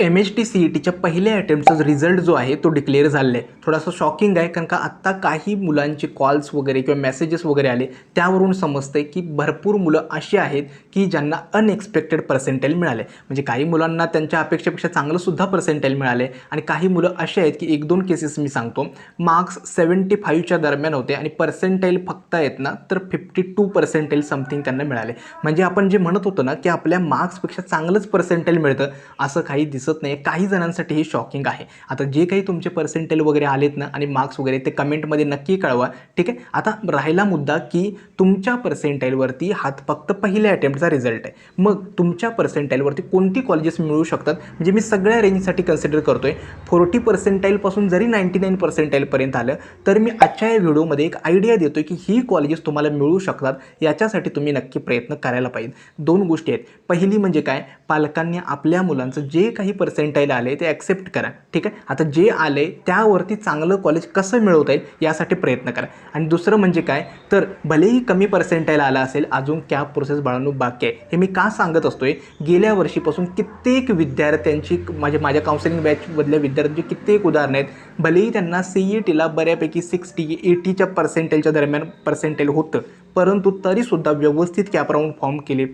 MHT CETच्या पहिल्या अटेम्प्टचा result जो आहे तो डिक्लेअर झालेला आहे. थोडासा शॉकिंग आहे, कारण का आत्ता काही मुलांचे कॉल्स वगैरे किंवा मेसेजेस वगैरे आले, त्यावरून समजतंय की भरपूर मुलं अशी आहेत की ज्यांना अनएक्सपेक्टेड पर्सेंटाईल मिळाले. म्हणजे काही मुलांना त्यांच्या अपेक्षेपेक्षा चांगलंसुद्धा पर्सेंटाईल मिळाले आणि काही मुलं असे आहेत की 1-2 केसेस मी सांगतो. मार्क्स 75च्या दरम्यान होते आणि पर्सेंटाईल फक्त आहेत ना तर 52 पर्सेंटाईल समथिंग त्यांना मिळाले. म्हणजे आपण जे म्हणत होतो ना की आपल्या मार्क्सपेक्षा चांगलंच पर्सेंटाईल मिळतं, असं काही दिसत नाही. काही जणांसाठी हे शॉकिंग आहे. आता जे काही तुमचे पर्सेंटाईल वगैरे आलेत ना आणि मार्क्स वगैरे ते कमेंटमध्ये नक्की कळवा, ठीक आहे. आता राहिला मुद्दा की तुमच्या पर्सेंटाईलवरती हात फक्त पहिल्या अटेम्प्टचा रिझल्ट आहे. मग तुमच्या पर्सेंटाईलवरती कोणती कॉलेजेस मिळू शकतात, म्हणजे मी सगळ्या रेंजसाठी कन्सिडर करतोय. 40 पर्सेंटाईलपासून जरी 99 पर्सेंटाईलपर्यंत आलं तर मी आजच्या या व्हिडिओमध्ये एक आयडिया देतोय की ही कॉलेजेस तुम्हाला मिळू शकतात. याच्यासाठी तुम्ही नक्की प्रयत्न करायला पाहिजे. 2 गोष्टी आहेत. पहिली म्हणजे काय, पालकांनी आपल्या मुलांचं जे काही पर्सेंटाईल आले ते ॲक्सेप्ट करा, ठीक आहे. आता जे आले त्यावरती चांगलं कॉलेज कसं मिळवता येईल यासाठी प्रयत्न करा. आणि दुसरं म्हणजे काय, तर भलेही कमी पर्सेंटाईल आला असेल, अजून कॅप प्रोसेस बाळांनो बाकी आहे. हे मी का सांगत असतोय, गेल्या वर्षीपासून कित्येक विद्यार्थ्यांची माझ्या काउन्सिलिंग बॅचमधल्या विद्यार्थ्यांची कित्येक उदाहरणं आहेत. भलेही त्यांना CETला बऱ्यापैकी 60-80च्या पर्सेंटाईलच्या दरम्यान पर्सेंटाईल होतं, परंतु तरीसुद्धा व्यवस्थित कॅप राऊंड फॉर्म केले,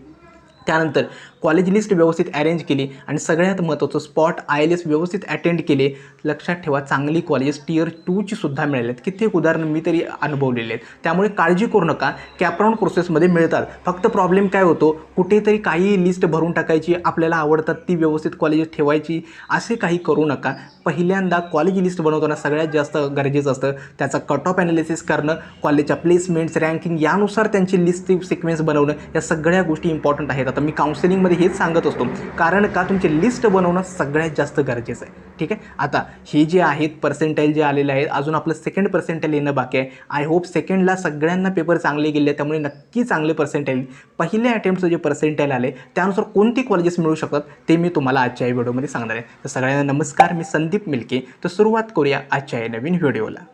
त्यानंतर कॉलेज लिस्ट व्यवस्थित अरेंज केली आणि सगळ्यात महत्त्वाचं स्पॉट ILS व्यवस्थित अटेंड केले. लक्षात ठेवा, चांगली कॉलेजेस Tier 2ची सुद्धा मिळाली आहेत. कित्येक उदाहरणं मी तरी अनुभवलेले आहेत. त्यामुळे काळजी करू नका, कॅपराऊंड प्रोसेसमध्ये मिळतात. फक्त प्रॉब्लेम काय होतो, कुठेतरी काही लिस्ट भरून टाकायची, आपल्याला आवडतात ती व्यवस्थित कॉलेजेस ठेवायची, असे काही करू नका. पहिल्यांदा कॉलेज लिस्ट बनवताना सगळ्यात जास्त गरजेचं असतं त्याचा कट ऑफ ॲनालिसिस करणं, कॉलेजच्या प्लेसमेंट्स, रँकिंग यानुसार त्यांची लिस्ट सिक्वेन्स बनवणं, या सगळ्या गोष्टी इम्पॉर्टंट आहेत. आता मी काउन्सिलिंगमध्ये हेच सांगत असतो, कारण का तुमची लिस्ट बनवणं सगळ्यात जास्त गरजेचं आहे, ठीक आहे. आता हे जे आहेत पर्सेंटाईल जे आलेले आहेत, अजून आपलं सेकंड पर्सेंटाईल येणं बाकी आहे. आय होप सेकंडला सगळ्यांना पेपर चांगले गेले, त्यामुळे नक्की चांगले पर्सेंटाईल. पहिल्या अटेम्प्टचं जे पर्सेंटाईल आले त्यानुसार कोणती कॉलेजेस मिळू शकतात ते मी तुम्हाला आजच्या या व्हिडिओमध्ये सांगणार आहे. तर सगळ्यांना नमस्कार, मी संदीप मिल्के. तर सुरुवात करूया आजच्या या नवीन व्हिडिओला.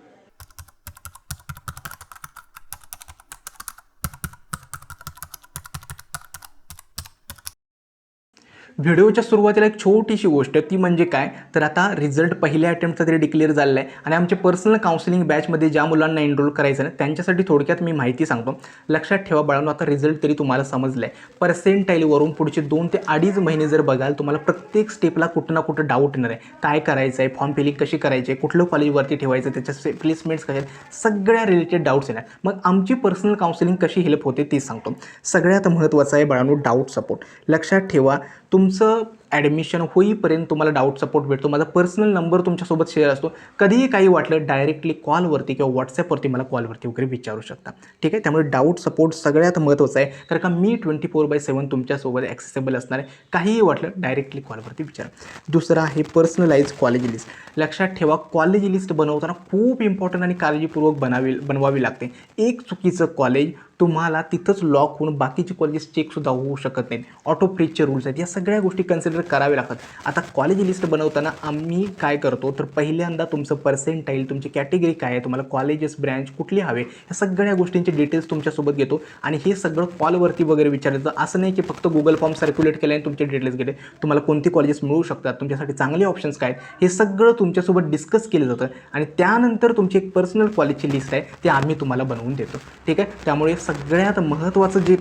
व्हिडिओच्या सुरुवातीला एक छोटीशी गोष्ट, ती म्हणजे काय, तर आता रिझल्ट पहिल्या अटेम्प्टचा तरी डिक्लेअर झालेला आहे आणि आमच्या पर्सनल काउन्सिलिंग बॅचमध्ये ज्या मुलांना एनरोल करायचं ना त्यांच्यासाठी थोडक्यात मी माहिती सांगतो. लक्षात ठेवा बाळांनो, आता रिझल्ट तरी तुम्हाला समजलं आहे. पर्सेंटाईलवरून पुढचे 2 ते 2.5 महिने जर बघाल, तुम्हाला प्रत्येक स्टेपला कुठं ना कुठं डाऊट येणार आहे. काय करायचं आहे, फॉर्म फिलिंग कशी करायची आहे, कुठलं कॉलेजवरती ठेवायचं, त्याच्या प्लेसमेंट्स कशा आहेत, सगळ्या रिलेटेड डाऊट्स येणार. मग आमची पर्सनल काउन्सिलिंग कशी हेल्प होते ते सांगतो. सगळ्यात महत्त्वाचं आहे बाळांनो डाऊट सपोर्ट. लक्षात ठेवा, तुमचं ॲडमिशन होईपर्यंत तुम्हाला डाऊट सपोर्ट भेटतो. माझा पर्सनल नंबर तुमच्यासोबत शेअर असतो. कधीही काही वाटलं डायरेक्टली कॉलवरती किंवा व्हॉट्सॲपवरती मला कॉलवरती वगैरे विचारू शकता, ठीक आहे. त्यामुळे डाऊट सपोर्ट सगळ्यात महत्त्वाचं आहे, कारण का मी 24/7 तुमच्यासोबत ॲक्सेसेबल असणार आहे. काहीही वाटलं डायरेक्टली कॉलवरती विचारा. दुसरं आहे पर्सनलाइज कॉलेज लिस्ट. लक्षात ठेवा, कॉलेज लिस्ट बनवताना खूप इम्पॉर्टंट आणि काळजीपूर्वक बनवावी लागते. एक चुकीचं कॉलेज तुम्हाला तिथंच लॉक होऊन बाकीचे कॉलेजेस चेकसुद्धा होऊ शकत नाहीत. ऑटो फ्रीजचे रूल्स आहेत, या सगळ्या गोष्टी कन्सिडर करावे लागतात. आता कॉलेज लिस्ट बनवताना आम्ही काय करतो, तर पहिल्यांदा तुमचं पर्सेंटाईल, तुमची कॅटेगरी काय आहे, तुम्हाला कॉलेजेस ब्रँच कुठली हवे, या सगळ्या गोष्टींचे डिटेल्स तुमच्यासोबत घेतो आणि हे सगळं कॉलवरती वगैरे विचारायचं. असं नाही की फक्त गुगल फॉर्म सर्क्युलेट केले आणि तुमचे डिटेल्स गेले. तुम्हाला कोणती कॉलेजेस मिळू शकतात, तुमच्यासाठी चांगले ऑप्शन्स काय, हे सगळं तुमच्यासोबत डिस्कस केलं जातं आणि त्यानंतर तुमची एक पर्सनल कॉलेजची लिस्ट आहे ती आम्ही तुम्हाला बनवून देतो, ठीक आहे. त्यामुळे सगळ्यात महत्त्वाचं जे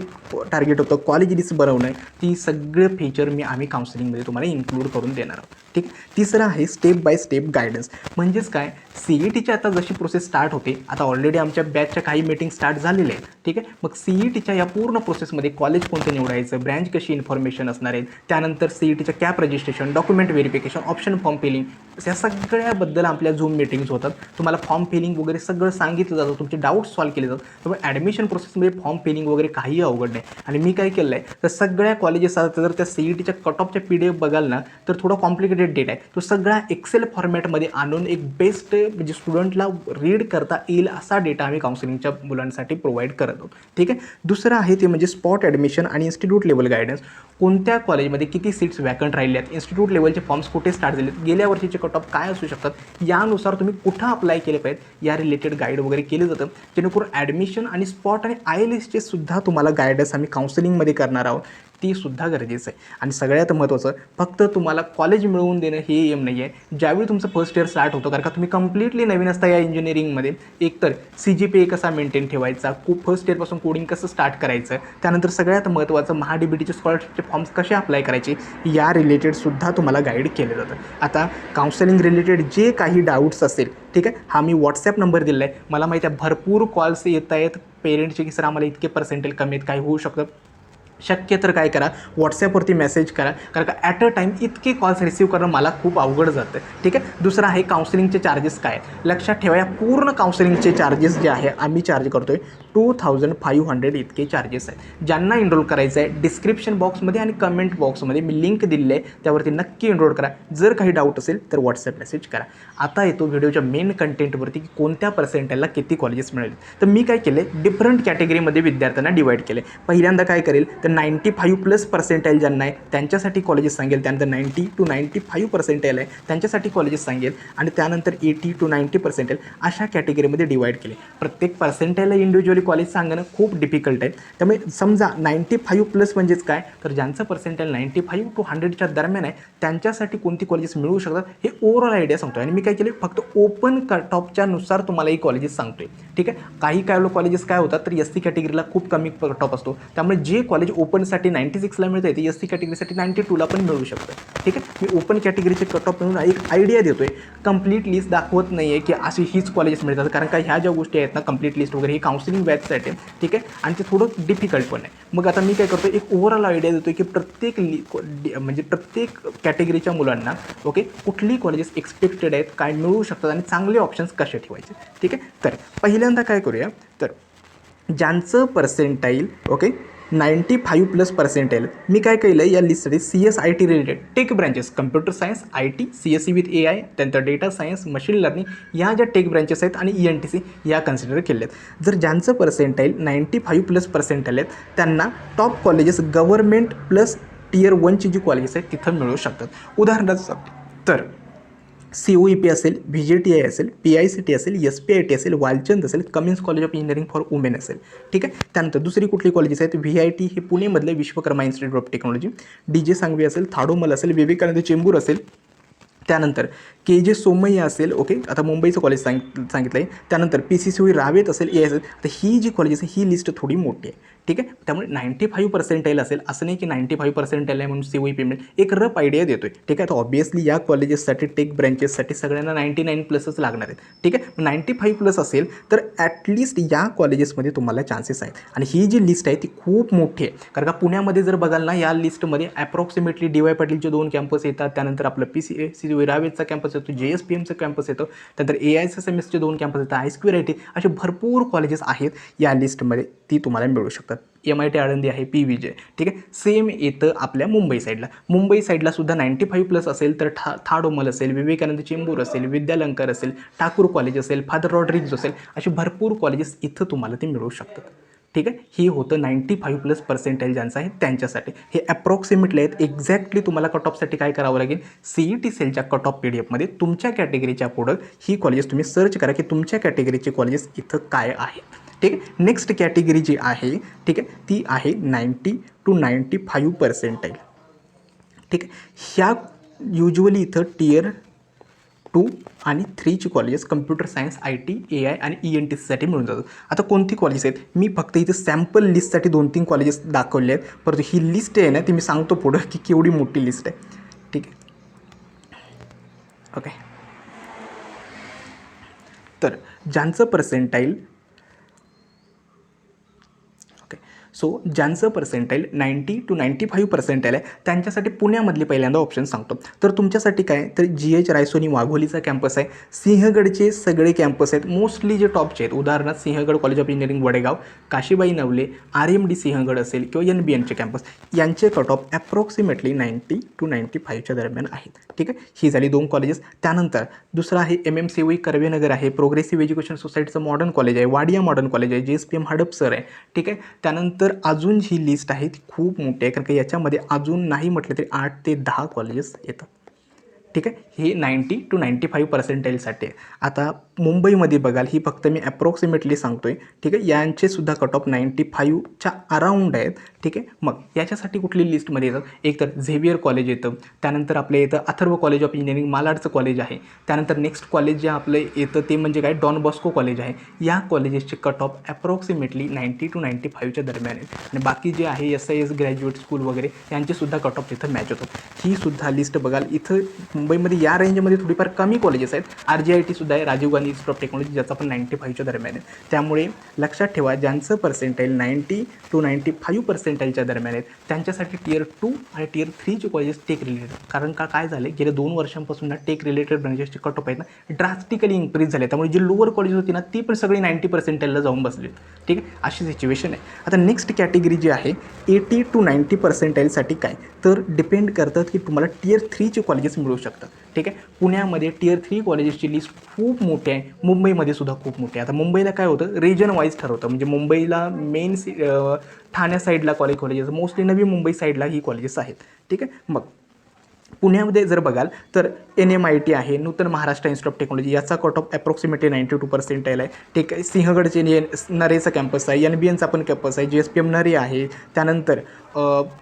टार्गेट होतं कॉलेज लिस्ट बनवणं, ती सगळं फीचर आम्ही काउन्सिलिंगमध्ये तुम्हाला इन्क्लूड करून देणार आहोत, ठीक. तिसरं आहे स्टेप बाय स्टेप गायडन्स. म्हणजेच काय, CETची आता जशी प्रोसेस स्टार्ट होते, आता ऑलरेडी आमच्या बॅचच्या काही मीटिंग स्टार्ट झालेल्या आहेत, ठीक आहे. मग CETच्या या पूर्ण प्रोसेसमध्ये कॉलेज कोणतं निवडायचं, ब्रँच कशी इन्फॉर्मेशन असणार आहे, त्यानंतर CETच्या CAP registration, document verification, option form filling, या सगळ्याबद्दल आपल्या झूम मीटिंग्स होतात. तुम्हाला फॉर्म फिलिंग वगैरे सगळं सांगितलं जातं, तुमचे डाऊट्स सॉल्व्ह केले जातात. त्यामुळे ॲडमिशन प्रोसेसमध्ये फॉर्म फिलिंग वगैरे काही अवघड नाही. आणि मी काय केलं आहे, तर सगळ्या कॉलेजेस जर त्या CETच्या कट ऑफच्या PDF बघाल ना, तर थोडा कॉम्प्लिकेटेड डेटा आहे. तो सगळा एक्सेल फॉर्मॅटमध्ये आणून एक बेस्ट म्हणजे स्टुडंटला रीड करता येईल असा डेटा आम्ही काउन्सिलिंगच्या मुलांसाठी प्रोव्हाइड करत आहोत, ठीक आहे. दुसरं आहे ते म्हणजे स्पॉट ॲडमिशन आणि इन्स्टिट्यूट लेवल गायडन्स. कोणत्या कॉलेजमध्ये किती सीट्स वॅकंट राहिले आहेत, इन्स्टिट्यूट लेवलचे फॉर्म्स कुठे स्टार्ट झालेत, गेल्या वर्षीचे कट ऑफ काय असू शकतात, यानुसार तुम्ही कुठं अप्लाय केले पाहिजेत, या रिलेटेड गाईड वगैरे केलं जातं. जेणेकरून ॲडमिशन आणि स्पॉट आणि ILSचे सुद्धा तुम्हाला गायडन्स आम्ही काउन्सिलिंगमध्ये करणार आहोत. तीसुद्धा गरजेचं आहे. आणि सगळ्यात महत्त्वाचं, फक्त तुम्हाला कॉलेज मिळवून देणं हे एम नाही आहे. ज्यावेळी तुमचं फर्स्ट इयर स्टार्ट होतं, कारण का तुम्ही कम्प्लिटली नवीन असता या इंजिनिअरिंगमध्ये, एकतर CGPA कसा मेंटेन ठेवायचा, फर्स्ट इयरपासून कोडिंग कसं स्टार्ट करायचं, त्यानंतर सगळ्यात महत्त्वाचं MHA-DBTचे स्कॉलरशिपचे फॉर्म्स कसे अप्लाय करायचे, या रिलेटेडसुद्धा तुम्हाला गाईड केलं जातं. आता काउन्सिलिंग रिलेटेड जे काही डाऊट्स असेल, ठीक आहे, हा मी व्हॉट्सॲप नंबर दिला आहे. मला माहिती आहे भरपूर कॉल्स येत आहेत पेरेंट्सचे की सर आम्हाला इतके पर्सेंटेज कमी आहेत, काय होऊ शकतं. शक्य तर काय करा, व्हॉट्सॲपवरती मेसेज करा, कारण का ॲट अ टाईम इतके कॉल्स रिसीव्ह करणं मला खूप अवघड जातं. ठीक आहे. दुसरं आहे काउन्सिलिंगचे चार्जेस काय आहेत. लक्षात ठेवा, या पूर्ण काउन्सिलिंगचे चार्जेस जे आहे आम्ही चार्ज करतो आहे 2500 इतके चार्जेस आहेत. ज्यांना एनरोल करायचं आहे डिस्क्रिप्शन बॉक्समध्ये आणि कमेंट बॉक्समध्ये मी लिंक दिलेली आहे, त्यावरती नक्की एनरोल करा. जर काही डाऊट असेल तर व्हॉट्सॲप मेसेज करा. आता येतो व्हिडिओच्या मेन कंटेंटवरती की कोणत्या पर्सेंटेजला किती कॉलेजेस मिळेल. तर मी काय केले, डिफरंट कॅटेगरीमध्ये विद्यार्थ्यांना डिवाईड केले. पहिल्यांदा काय करेल तर 95+ पर्सेंटाईल ज्यांना आहे त्यांच्यासाठी कॉलेजेस सांगेल, त्यानंतर 90 to 95 पर्सेंटाईल आहे त्यांच्यासाठी कॉलेजेस सांगेल, आणि त्यानंतर 80 to 90 पर्सेंटाईल अशा कॅटेगरीमध्ये डिवाईड केले. प्रत्येक पर्सेंटाईलला इंडिव्हिज्युअली कॉलेज सांगणं खूप डिफिकल्ट आहे. त्यामुळे समजा 95+ म्हणजेच काय, तर ज्यांचं पर्सेंटाईल 95 to 100च्या दरम्यान आहे त्यांच्यासाठी कोणती कॉलेजेस मिळू शकतात हे ओव्हरऑल आयडिया सांगतो. आणि मी काय केले, फक्त ओपन कट ऑफच्या नुसार तुम्हाला ही कॉलेजेस सांगतोय. ठीक आहे. काही कॉलेजेस काय होतात तर SC कॅटेगरीला खूप कमी कट ऑफ असतो, त्यामुळे जे कॉलेज ओपनसाठी 96ला मिळतं आहे ते SC कॅटेगरीसाठी 92ला पण मिळू शकतं. ठीक आहे. मी ओपन कॅटेगरीचे कट ऑफ म्हणून एक आयडिया देतोय, कंप्लीट लिस्ट दाखवत नाही आहे की अशी हीच कॉलेजेस मिळतात, कारण का ह्या ज्या गोष्टी आहेत ना कंप्लीट लिस्ट वगैरे ही काउन्सिलिंग बॅचसाठी आहे. ठीक आहे. आणि ते थोडं डिफिकल्ट पण आहे. मग आता मी काय करतो, एक ओव्हरऑल आयडिया देतो की प्रत्येक म्हणजे प्रत्येक कॅटेगरीच्या मुलांना ओके कुठली कॉलेजेस एक्सपेक्टेड आहेत, काय मिळू शकतात आणि चांगले ऑप्शन्स कसे ठेवायचे. ठीक आहे. तर पहिल्यांदा काय करूया, तर ज्यांचं पर्सेंटाईल ओके 95+ पर्सेंटाईल, मी काय केलं या लिस्टसाठी CSIT related tech branches, computer science, IT, CSE with AI, त्यानंतर डेटा सायन्स, मशीन लर्निंग या ज्या टेक ब्रँचेस आहेत आणि ENTC या कन्सिडर केले आहेत. जर ज्यांचं पर्सेंटाईल 95+ पर्सेंटाईल आहेत त्यांना top colleges government plus Tier 1ची जी कॉलेजेस आहेत तिथं मिळू शकतात. उदाहरणार्थ तर COEP असेल, VJTI असेल, PICT असेल, SPIT असेल, वालचंद असेल, Cummins college of engineering for women असेल. ठीक आहे. त्यानंतर दुसरी कुठली कॉलेजेस आहेत, VIT हे पुणेमधले Vishwakarma institute of technology, DJ Sangvi असेल, थाडोमल असेल, विवेकानंद चेंबूर असेल, त्यानंतर KJ सोमय्या असेल ओके, आता मुंबईचं कॉलेज सांगितलं आहे. त्यानंतर PCCOE रावेत असेल, AI असेल. तर ही जी कॉलेज आहे ही लिस्ट थोडी मोठी आहे. ठीक आहे. त्यामुळे 95 पर्सेंटाईल असेल असं नाही की 95 पर्सेंटाईल आहे म्हणून COEP मिळेल, एक रफ आयडिया देतोय. ठीक आहे. तर ऑब्वियसली या कॉलेजेससाठी टेक ब्रँचेससाठी सगळ्यांना 99+च लागणार आहेत. ठीक आहे. 95+ असेल तर ॲटलिस्ट या कॉलेजेसमध्ये तुम्हाला चान्सेस आहेत. आणि ही जी लिस्ट आहे ती खूप मोठी आहे, कारण का पुण्यामध्ये जर बघाल ना या लिस्टमध्ये अप्रॉक्सिमेटली DY पाटीलचे 2 कॅम्पस येतात, त्यानंतर आपलं PCCOE रावेतचा कॅम्पस येतो, JSPMचं कॅम्पस येतो, त्यानंतर AISSMSचे 2 कॅम्पस येतात, ISQRIT असे भरपूर कॉलेजेस आहेत या लिस्टमध्ये, ती तुम्हाला मिळू शकतात. MIT आळंदी आहे, PVJ. ठीक आहे. सेम येतं आपल्या मुंबई साईडला सुद्धा 95+ असेल तर थाडोमल असेल, विवेकानंद चेंबूर असेल, विद्यालंकर असेल, ठाकूर कॉलेज असेल, फादर रॉड्रिग्ज असेल, असे भरपूर कॉलेजेस इथं तुम्हाला ते मिळू शकतात. ठीक आहे. हे होतं 95+ पर्सेंटाईल ज्यांचं आहे त्यांच्यासाठी. हे अप्रॉक्सिमेटली आहेत. एक्झॅक्टली तुम्हाला कट ऑफसाठी काय करावं लागेल, CET सेलच्या कट ऑफ PDFमध्ये तुमच्या कॅटेगरीच्या पुढं ही कॉलेजेस तुम्ही सर्च करा की तुमच्या कॅटेगरीचे कॉलेजेस इथं काय आहेत. ठीक आहे. नेक्स्ट कॅटेगरी जी आहे ठीक आहे ती आहे 90 to 95 पर्सेंटाईल. ठीक आहे. ह्या युजली इथं Tier 2 आणि 3ची colleges computer science, IT, AI आणि ENTCसाठी मिळून जातात. आता कोणती कॉलेजेस आहेत, मी फक्त इथे सॅम्पल लिस्टसाठी 2-3 कॉलेजेस दाखवले आहेत, परंतु ही लिस्ट आहे ना ती मी सांगतो पुढं की केवढी मोठी लिस्ट आहे. ठीक आहे. ओके. तर ज्यांचं पर्सेंटाईल सो ज्यांचं पर्सेंटाईल 90 to 95 पर्सेंटाईल आहे त्यांच्यासाठी पुण्यामधली पहिल्यांदा ऑप्शन सांगतो. तर तुमच्यासाठी काय तर GH रायसोनी वाघोलीचा कॅम्पस आहे, सिंहगडचे सगळे कॅम्पस आहेत मोस्टली जे टॉपचे आहेत, उदाहरणार्थ Sinhgad college of engineering Vadgaon, Kashibai Navale, RMD Sinhgad असेल किंवा NBNचे कॅम्पस, यांचे कट ऑफ ॲप्रॉक्सिमेटली 90 to 95च्या दरम्यान आहेत. ठीक आहे. ही झाली 2 कॉलेजेस. त्यानंतर दुसरं आहे MMCOE कर्वेनगर आहे, प्रोग्रेसिव्ह एज्युकेशन सोसायटीचं मॉडर्न कॉलेज आहे, वाडिया मॉडर्न कॉलेज आहे, JSPM हडपसर आहे. ठीक आहे. त्यानंतर अजून ही लिस्ट आहे ती खूप मोठी आहे, कारण की याच्यामध्ये अजून नाही म्हटलं तरी 8 ते 10 कॉलेजेस येतात. ठीक आहे, ही 90 to 95% आहे. आता मुंबईमध्ये बघाल, ही फक्त मी ॲप्रॉक्सिमेटली सांगतो आहे. ठीक आहे, यांचेसुद्धा कट ऑफ 95च्या अराउंड आहेत. ठीक आहे, मग याच्यासाठी कुठली लिस्टमध्ये येतात, एक तर झेवियर कॉलेज येतं, त्यानंतर आपलं येतं अथर्व कॉलेज ऑफ इंजिनिअरिंग मालाडचं कॉलेज आहे. त्यानंतर नेक्स्ट कॉलेज जे आपलं येतं ते म्हणजे काय, डॉन बॉस्को कॉलेज आहे. या कॉलेजेसचे कट ऑफ ॲप्रॉक्सिमेटली 90 to 95च्या दरम्यान आहेत. आणि बाकी जे आहे SIS ग्रॅज्युएट स्कूल वगैरे यांचेसुद्धा कट ऑफ तिथं मॅच होतात. ही सुद्धा लिस्ट बघाल, इथं मुंबईमध्ये या रेंजमध्ये थोडीफार कमी कॉलेजेस आहेत. RGIT सुद्धा आहे, Rajiv Gandhi institute of technology, ज्याचा पण 95च्या दरम्यान आहे. त्यामुळे लक्षात ठेवा, ज्यांचं पर्सेंटाईल 90 to 95% दरम्यान आहेत त्यांच्यासाठी Tier 2 आणि Tier 3चे कॉलेजेस टेक रिलेटेड. कारण काय झाले, गेल्या 2 वर्षांपासून ना टेक रिलेटेड ब्रांचेसचे कट ऑफ आहेत ना ड्रास्टिकली इन्क्रीज झाले. त्यामुळे जी लोअर कॉलेज होती ना ती पण सगळी 90%ला जाऊन बसली. ठीक आहे, अशी सिच्युएशन आहे. आता नेक्स्ट कॅटेगरी जी आहे 80 to 90% काय, तर डिपेंड करतात की तुम्हाला Tier 3चे कॉलेजेस मिळू शकतात. ठीक आहे, पुण्यामध्ये Tier 3 कॉलेजेसची लिस्ट खूप मोठी आहे, मुंबईमध्ये सुद्धा खूप मोठी आहे. आता मुंबईला काय होतं, रिजन वाईज ठरवतं. म्हणजे मुंबईला मेन ठाण्या साईडला कॉलेजेस, मोस्टली नवी मुंबई साईडला ही कॉलेजेस आहेत. ठीक आहे, मग पुण्यामध्ये जर बघाल तर NMIT आहे, नूतन महाराष्ट्र इन्स्टिट्यूट ऑफ टेक्नॉलॉजी, याचा कट ऑफ ॲप्रॉक्सिमेटली 92% आहे. ठीक आहे, सिंहगडचे नरेचा कॅम्पस आहे, NBNचा पण कॅम्पस आहे, GSPM नरे आहे. त्यानंतर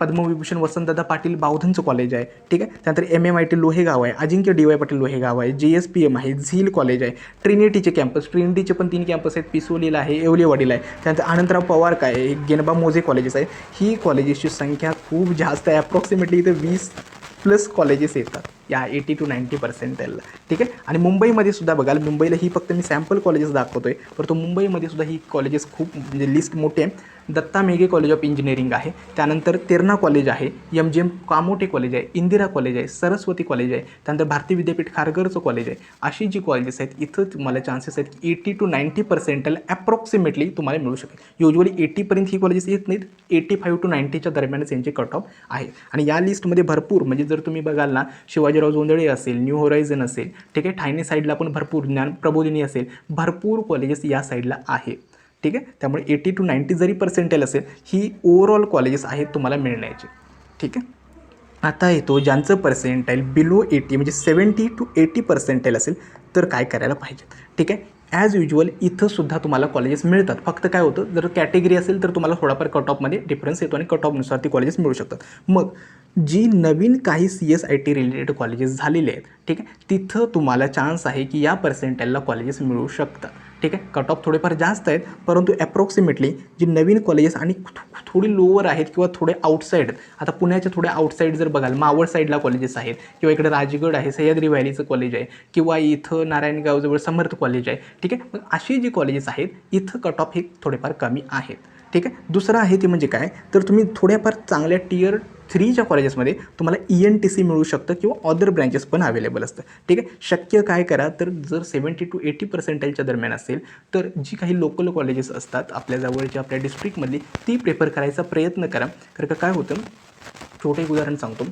पद्मविभूषण वसंतदादा पाटील बावधनचं कॉलेज आहे. ठीक आहे, त्यानंतर MMIT लोहेगाव आहे, अजिंक्य DY पाटील लोहेगाव आहे, JSPM आहे, झील कॉलेज आहे, ट्रिनिटीचे कॅम्पस, ट्रिनिटीचे पण 3 कॅम्पस आहेत, पिसोलीला आहे, येवलेवाडीला आहे. त्यानंतर अनंतराव पवार काय आहे, गेनबा मोजे कॉलेजेस आहे. ही कॉलेजेसची संख्या खूप जास्त आहे, ॲप्रॉक्सिमेटली इथं 20+ कॉलेजेस येतात या 80 to 90%ला. ठीक आहे, आणि मुंबईमध्ये सुद्धा बघाल, मुंबईला ही फक्त मी सॅम्पल कॉलेजेस दाखवतो आहे, परंतु मुंबईमध्ये सुद्धा ही कॉलेजेस खूप म्हणजे लिस्ट मोठी आहे. Datta Meghe college of engineering आहे, त्यानंतर तेरणा कॉलेज आहे, MGM कामोठे कॉलेज आहे, इंदिरा कॉलेज आहे, सरस्वती कॉलेज आहे, त्यानंतर भारतीय विद्यापीठ खारघरचं कॉलेज आहे. अशी जी कॉलेजेस आहेत इथं तुम्हाला चान्सेस आहेत की 80 to 90% ॲप्रॉक्सिमेटली तुम्हाला मिळू शकेल. युजली 80पर्यंत ही कॉलेजेस येत नाहीत, 85 to 90च्या दरम्यानच यांचे कट ऑफ आहे. आणि या लिस्टमध्ये भरपूर म्हणजे जर तुम्ही बघाल ना, शिवाजीराव जोंधळे असेल, न्यू होरायझन असेल, ठीक आहे, ठाणे साईडला पण भरपूर, ज्ञान प्रबोधिनी असेल, भरपूर कॉलेजेस या साईडला आहे. ठीक आहे, त्यामुळे 80 to 90 जरी पर्सेंटेल असेल, ही ओव्हरऑल कॉलेजेस आहेत तुम्हाला मिळण्याची. ठीक आहे, आता येतो ज्यांचं पर्सेंटाईल बिलो 80 म्हणजे 70 to 80% असेल तर काय करायला पाहिजे. ठीक आहे, ॲज युज्युअल इथंसुद्धा तुम्हाला कॉलेजेस मिळतात. फक्त काय होतं, जर कॅटेगरी असेल तर तुम्हाला थोडाफार कट ऑफमध्ये डिफरन्स येतो आणि कट ऑफनुसार ती कॉलेजेस मिळू शकतात. मग जी नवीन काही CSIT रिलेटेड कॉलेजेस झालेले आहेत, ठीक आहे, तिथं तुम्हाला चान्स आहे की या पर्सेंटाईलला कॉलेजेस मिळू शकतात. ठीक आहे, कट ऑफ थोडेफार जास्त आहेत, परंतु ॲप्रॉक्सिमेटली जी नवीन कॉलेजेस आणि थोडी लोअर आहेत किंवा थोडे आउटसाईड आहेत. आता पुण्याच्या थोड्या आउटसाईड जर बघाल, मावळ साईडला कॉलेजेस आहेत, किंवा इकडे राजगड आहे, सह्याद्री व्हॅलीचं कॉलेज आहे, किंवा इथं नारायणगावजवळ समर्थ कॉलेज आहे. ठीक आहे, मग अशी जी कॉलेजेस आहेत इथं कट ऑफ हे थोडेफार कमी आहेत. ठीक आहे, दुसरं आहे ते म्हणजे काय, तर तुम्ही थोड्याफार चांगल्या Tier 3च्या कॉलेजेसमध्ये तुम्हाला ENTC मिळू शकतं किंवा अदर ब्रँचेस पण अवेलेबल असतं. ठीक आहे, शक्य काय करा, तर जर 70 to 80% दरम्यान असेल तर जी काही लोकल कॉलेजेस असतात आपल्या जवळच्या आपल्या डिस्ट्रिक्टमधली ती प्रेफर करायचा प्रयत्न करा. कारण का काय होतं, छोटे एक उदाहरण सांगतो.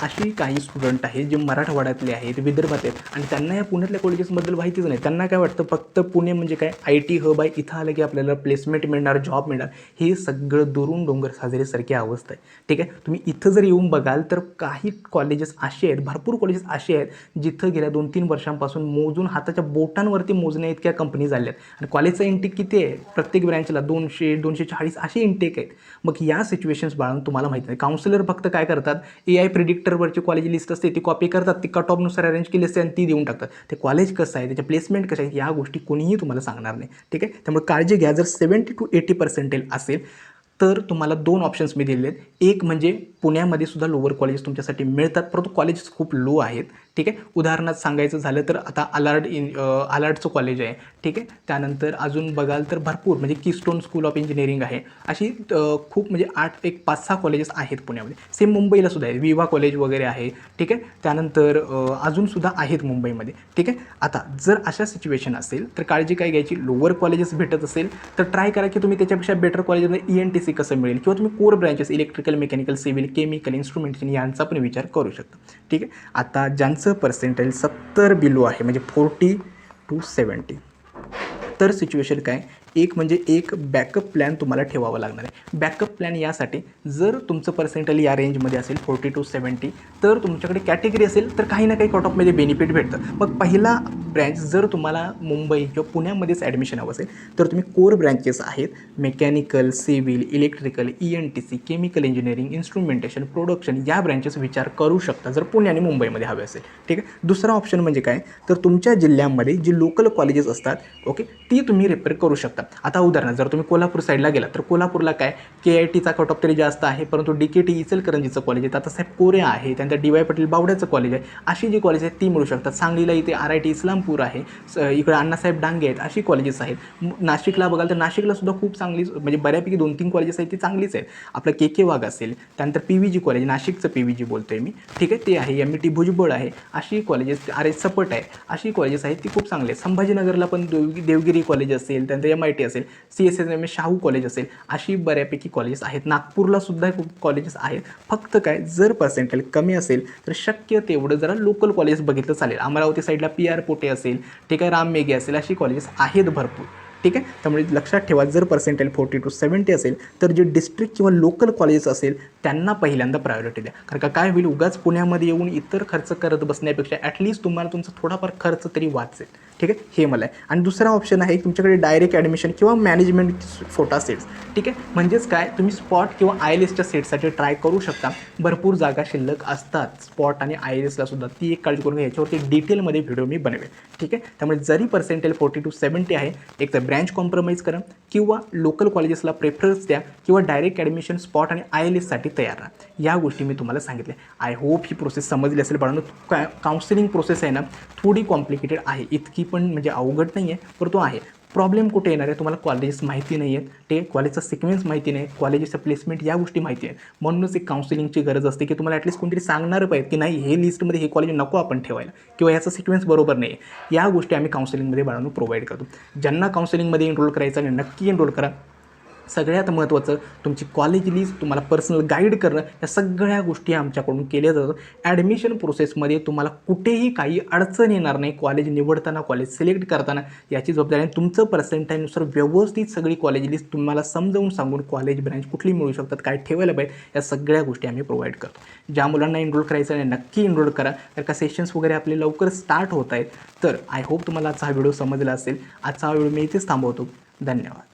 अशी काही स्टुडंट आहेत जे मराठवाड्यातले आहेत, विदर्भात आहेत, आणि त्यांना या पुण्यातल्या कॉलेजेसबद्दल माहितीच नाही. त्यांना काय वाटतं, फक्त पुणे म्हणजे काय IT हब आहे, इथं आलं की आपल्याला प्लेसमेंट मिळणार, जॉब मिळणार. हे सगळं दुरून डोंगर साजरेसारखी अवस्था आहे. ठीक आहे, तुम्ही इथं जर येऊन बघाल तर काही कॉलेजेस असे आहेत, भरपूर कॉलेजेस असे आहेत जिथं गेल्या 2-3 वर्षांपासून मोजून हाताच्या बोटांवरती मोजण्या इतक्या कंपनी झाल्या आहेत. आणि कॉलेजचा इंटेक किती आहे, प्रत्येक ब्रँचला 200-240 असे इंटेक आहेत. मग या सिच्युएशन्स बाळून तुम्हाला माहिती नाही. काउन्सिलर फक्त काय करतात, AI प्रिडिक्टरवरची कॉलेज लिस्ट असते ती कॉपी करतात, ती कट ऑफनुसार अरेंज केली असते आणि ती देऊन टाकतात. ते कॉलेज कसं आहे, त्याचे प्लेसमेंट कशा आहेत, या गोष्टी कोणीही तुम्हाला सांगणार नाही. ठीक आहे, त्यामुळे काळजी घ्या. जर 70 to 80% असेल तर तुम्हाला 2 ऑप्शन्स मी दिलेले आहेत. एक म्हणजे पुण्यामध्ये सुद्धा लोअर कॉलेजेस तुमच्यासाठी मिळतात, परंतु कॉलेजेस खूप लो आहेत. ठीक आहे, उदाहरणार्थ सांगायचं झालं तर आता आलाडचं कॉलेज आहे. ठीक आहे, त्यानंतर अजून बघाल तर भरपूर म्हणजे कीस्टोन स्कूल ऑफ इंजिनिअरिंग आहे. अशी खूप म्हणजे 5-6 कॉलेजेस आहेत पुण्यामध्ये. सेम मुंबईला सुद्धा आहे, विवा कॉलेज वगैरे आहे. ठीक आहे, त्यानंतर अजूनसुद्धा आहेत मुंबईमध्ये. ठीक आहे, आता जर अशा सिच्युएशन असेल तर काळजी काय घ्यायची, लोअर कॉलेजेस भेटत असेल तर ट्राय करा की तुम्ही त्याच्यापेक्षा बेटर कॉलेजमध्ये ENTC कसं मिळेल, किंवा तुम्ही core branches electrical, mechanical, civil, chemical, instrumentation यांचा पण विचार करू शकता. ठीक आहे, आता ज्यांचं पर्सेंटाईल 70 बिलो आहे म्हणजे 40 to 70, तर सिच्युएशन काय, एक म्हणजे एक बॅकअप प्लॅन तुम्हाला ठेवावा लागणार आहे. बॅकअप प्लॅन यासाठी जर तुमचं पर्सेंटाईल या रेंजमध्ये असेल 40 to 70, तर तुमच्याकडे कॅटेगरी असेल तर काही ना काही कट ऑफमध्ये बेनिफिट भेटतं. मग पहिला ब्रँच जर तुम्हाला मुंबई किंवा पुण्यामध्येच ॲडमिशन हवं असेल तर तुम्ही कोर ब्रँचेस आहेत mechanical, civil, electrical, ENTC, chemical engineering, instrumentation, production या ब्रँचेस विचार करू शकता जर पुणे आणि मुंबईमध्ये हवे असेल. ठीक आहे. दुसरा ऑप्शन म्हणजे काय, तर तुमच्या जिल्ह्यामध्ये जी लोकल कॉलेजेस असतात ओके, ती तुम्ही रेफर करू शकता. आता उदाहरणार्थ जर तुम्ही कोल्हापूर साईडला गेला तर कोल्हापूरला काय KITचा कट ऑफ तरी जास्त आहे, परंतु DKT इचलकरंजीचं कॉलेज आहे, तात्यासाहेब कोरे आहे, त्यानंतर DY पाटील बावड्याचं कॉलेज आहे, अशी जी कॉलेज आहेत ती मिळू शकतात. सांगलीला इथे RIT इस्लामपूर आहे, इकडे अण्णासाहेब डांगे आहेत, अशी कॉलेजेस आहेत. नाशिकला बघाल तर नाशिकला सुद्धा खूप चांगली म्हणजे बऱ्यापैकी 2-3 कॉलेजेस आहेत ती चांगलीच आहेत. आपलं KK वाघ असेल, त्यानंतर PVG कॉलेज, नाशिकचं PVG बोलतोय मी, ठीक आहे, ते आहे. MET भुजबळ आहे, अशी कॉलेजेस, RS सपट आहे, अशी कॉलेजेस आहेत ती खूप चांगली आहेत. संभाजीनगरला पण देवगिरी कॉलेज असेल, त्यानंतर MIT असेल, CSMS शाहू कॉलेज असेल, अशी बऱ्यापैकी कॉलेजेस आहेत. नागपूरला सुद्धा खूप कॉलेजेस आहेत. फक्त काय जर पर्सेंटाईल कमी असेल तर शक्य तेवढं जरा लोकल कॉलेज बघितलं चालेल. अमरावती साईडला PR पोटे असेल, ठीक आहे, राम मेघे असेल, अशी कॉलेजेस आहेत भरपूर. ठीक आहे. त्यामुळे लक्षात ठेवा जर पर्सेंटाईल 40 to 70 असेल तर जे डिस्ट्रिक्ट किंवा लोकल कॉलेजेस असेल त्यांना पहिल्यांदा प्रायोरिटी द्या. कारण का काय होईल, उगाच पुण्यामध्ये येऊन इतर खर्च करत बसण्यापेक्षा ॲटलिस्ट तुम्हाला तुमचा थोडाफार खर्च तरी वाचेल. ठीक आहे, हे मला आहे. आणि दुसरा ऑप्शन आहे तुमच्याकडे डायरेक्ट ॲडमिशन किंवा मॅनेजमेंट फोटा सेट्स. ठीक आहे, म्हणजेच काय तुम्ही स्पॉट किंवा IELTSच्या सेटसाठी ट्राय करू शकता. भरपूर जागा शिल्लक असतात स्पॉट आणि IELTSला सुद्धा. ती एक काळजी करून घ्या, याच्यावरती डिटेलमध्ये व्हिडिओ मी बनवेल. ठीक आहे. त्यामुळे जरी पर्सेंटाईल 40 to 70 आहे, एक तर ब्रँच कॉम्प्रोमाइज करा किंवा लोकल कॉलेजेसला प्रेफरन्स द्या किंवा डायरेक्ट ॲडमिशन स्पॉट आणि IELTSसाठी तयार राहा. या गोष्टी मी तुम्हाला सांगितल्या. आय होप ही प्रोसेस समजली असेल. बाळांनो, काउन्सिलिंग प्रोसेस आहे ना थोडी कॉम्प्लिकेटेड आहे, इतकी पण म्हणजे अवघड नाही आहे, परंतु आहे. प्रॉब्लेम कुठे येणार आहे, तुम्हाला कॉलेजेस माहिती नाही आहेत, ते कॉलेजचा सिक्वेन्स माहिती नाही, कॉलेजेसचं प्लेसमेंट या गोष्टी माहिती आहेत. म्हणूनच एक काउन्सिलिंगची गरज असते की तुम्हाला ॲटलीस्ट कोणतरी सांगणार पाहिजे की नाही हे लिस्टमध्ये हे कॉलेज नको आपण ठेवायला किंवा याचा सिक्वेन्स बरोबर नाही आहे. या गोष्टी आम्ही काउन्सिलिंगमध्ये बाळांनो प्रोव्हाइड करतो. ज्यांना काउन्सिलिंगमध्ये एनरोल करायचं आणि नक्की एनरोल करा. सगळ्यात महत्त्वाचं तुमची कॉलेज लिस्ट, तुम्हाला पर्सनल गाईड करणं, या सगळ्या गोष्टी आमच्याकडून केल्या जातात. ॲडमिशन प्रोसेसमध्ये तुम्हाला कुठेही काही अडचण येणार नाही. कॉलेज निवडताना, कॉलेज सिलेक्ट करताना याची जबाबदारी आहे. तुमचं पर्सेंटाईलनुसार व्यवस्थित सगळी कॉलेज लिस्ट तुम्हाला समजावून सांगून कॉलेज ब्रँच कुठली मिळू शकतात, काय ठेवायला पाहिजे, या सगळ्या गोष्टी आम्ही प्रोव्हाइड करतो. ज्या मुलांना एनरोल करायचं आहे नक्की एनरोल करा, कारण का सेशन्स वगैरे आपले लवकर स्टार्ट होत आहेत. तर आय होप तुम्हाला आजचा हा व्हिडिओ समजला असेल. आजचा हा व्हिडिओ मी इथेच थांबवतो. धन्यवाद.